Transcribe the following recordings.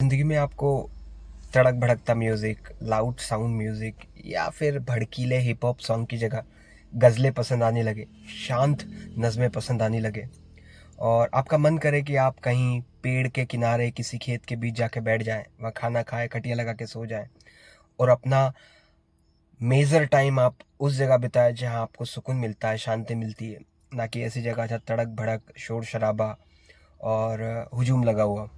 ज़िंदगी में आपको तड़क भड़कता म्यूज़िक, लाउड साउंड म्यूज़िक या फिर भड़कीले हिप हॉप सॉन्ग की जगह गज़लें पसंद आने लगे, शांत नज़्में पसंद आने लगे और आपका मन करे कि आप कहीं पेड़ के किनारे किसी खेत के बीच जाके बैठ जाएं, वहाँ खाना खाएं, खटिया लगा के सो जाएं और अपना मेजर टाइम आप उस जगह बिताएं जहाँ आपको सुकून मिलता है, शांति मिलती है, ना कि ऐसी जगह जहाँ तड़क भड़क, शोर शराबा और हुजूम लगा हुआ।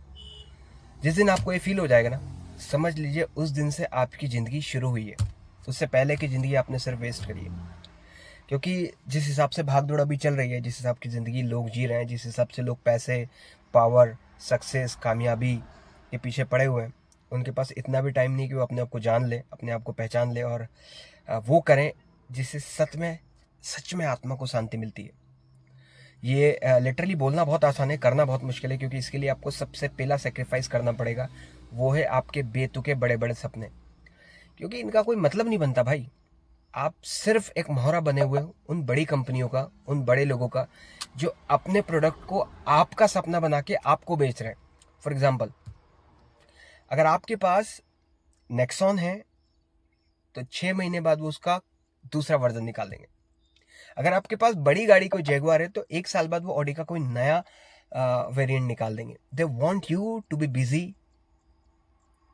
जिस दिन आपको ये फील हो जाएगा ना, समझ लीजिए उस दिन से आपकी ज़िंदगी शुरू हुई है। उससे पहले की ज़िंदगी आपने सिर्फ वेस्ट करी है। क्योंकि जिस हिसाब से भाग दौड़ अभी चल रही है, जिस हिसाब की ज़िंदगी लोग जी रहे हैं, जिस हिसाब से लोग पैसे, पावर, सक्सेस, कामयाबी के पीछे पड़े हुए हैं, उनके पास इतना भी टाइम नहीं कि वो अपने आप को जान ले, अपने आप को पहचान ले और वो करें जिससे सच में आत्मा को शांति मिलती है। ये लिटरली बोलना बहुत आसान है, करना बहुत मुश्किल है, क्योंकि इसके लिए आपको सबसे पहला सेक्रीफाइस करना पड़ेगा। वो है आपके बेतुके बड़े बड़े सपने, क्योंकि इनका कोई मतलब नहीं बनता भाई। आप सिर्फ एक मोहरा बने हुए हो उन बड़ी कंपनियों का, उन बड़े लोगों का, जो अपने प्रोडक्ट को आपका सपना बना के आपको बेच रहे हैं। फॉर एग्जाम्पल, अगर आपके पास नेक्सॉन है तो 6 महीने बाद वो उसका दूसरा वर्जन निकाल देंगे। अगर आपके पास बड़ी गाड़ी कोई जैगुआर है तो 1 साल बाद वो ऑडी का कोई नया वेरिएंट निकाल देंगे। They want you to be busy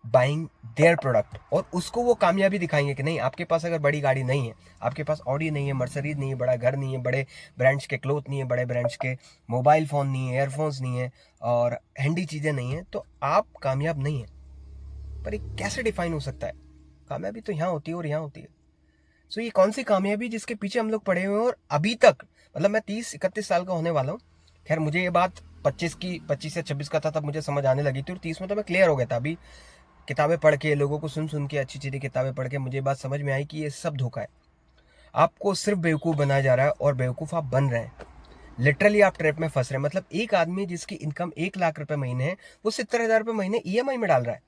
buying their product, और उसको वो कामयाबी दिखाएंगे कि नहीं, आपके पास अगर बड़ी गाड़ी नहीं है, आपके पास ऑडी नहीं है, मर्सिडीज नहीं है, बड़ा घर नहीं है, बड़े ब्रांड्स के क्लोथ नहीं है, बड़े ब्रांड्स के मोबाइल फ़ोन नहीं है, एयरफोन्स नहीं है और हैंडी चीज़ें नहीं है, तो आप कामयाब नहीं है। पर ये कैसे डिफाइन हो सकता है? कामयाबी तो यहाँ होती है और यहाँ होती है। सो ये कौन सी कामयाबी जिसके पीछे हम लोग पड़े हुए हैं और अभी तक, मतलब मैं 30-31 साल का होने वाला हूँ। खैर, मुझे ये बात 25 या 26 का था तब मुझे समझ आने लगी थी, और 30 में तो मैं क्लियर हो गया था। अभी किताबें पढ़ के, लोगों को सुन सुन के, अच्छी चीज़ें किताबें पढ़ के मुझे बात समझ में आई कि ये सब धोखा है। आपको सिर्फ बेवकूफ़ बनाया जा रहा है और बेवकूफ़ आप बन रहे हैं। लिटरली आप ट्रैप में फंस रहे हैं। मतलब एक आदमी जिसकी इनकम 1 लाख रुपए महीने है, वो 70,000 रुपये महीने ईएमआई में डाल रहा है,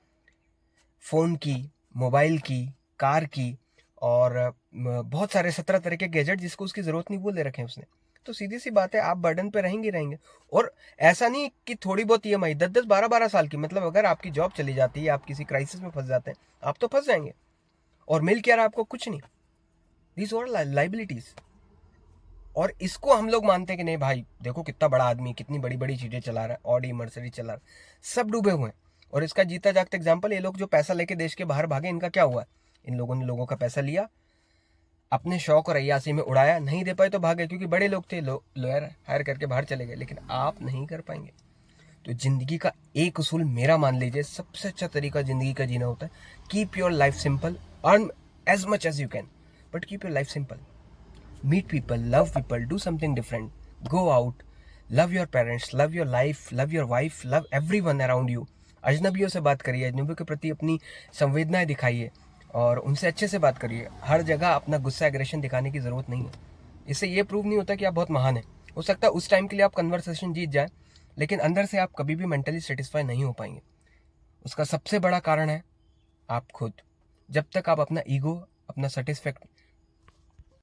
फ़ोन की, मोबाइल की, कार की और बहुत सारे 17 तरह के गैजेट जिसको उसकी ज़रूरत नहीं वो ले रखे हैं उसने। तो सीधी सी बात है, आप बर्डन पे रहेंगे रहेंगे। और ऐसा नहीं कि थोड़ी बहुत ईएमआई 10-10 12-12 साल की, मतलब अगर आपकी जॉब चली जाती है, आप किसी क्राइसिस में फंस जाते हैं, आप तो फंस जाएंगे। और मिल क्या रहा है आपको? कुछ नहीं। These are liabilities. और इसको हम लोग मानते हैं कि नहीं भाई, देखो कितना बड़ा आदमी, कितनी बड़ी बड़ी चीजें चला रहा है, ऑडी मर्सिडीज चला रहा है, सब डूबे हुए हैं। और इसका जीता जागता एग्जाम्पल, ये लोग जो पैसा लेके देश के बाहर भागे, इनका क्या हुआ? इन लोगों ने लोगों का पैसा लिया, अपने शौक और अय्यासी में उड़ाया, नहीं दे पाए तो भागे, क्योंकि बड़े लोग थे, लॉयर हायर करके बाहर चले गए। लेकिन आप नहीं कर पाएंगे। तो जिंदगी का एक उसूल मेरा मान लीजिए, सबसे अच्छा तरीका जिंदगी का जीना होता है, keep your life simple, earn as much as you can, but keep your life simple. Meet people, love people, do something different, go out, love your parents, love your life, love your wife, love everyone around you. अजनबियों से बात करिए, अजनबियों के प्रति अपनी संवेदनाएं दिखाइए और उनसे अच्छे से बात करिए। हर जगह अपना गुस्सा, एग्रेशन दिखाने की ज़रूरत नहीं है। इससे ये प्रूव नहीं होता कि आप बहुत महान हैं। हो सकता है उस टाइम के लिए आप कन्वर्सेशन जीत जाए, लेकिन अंदर से आप कभी भी मेंटली सेटिस्फाई नहीं हो पाएंगे। उसका सबसे बड़ा कारण है आप खुद। जब तक आप अपना ईगो, अपना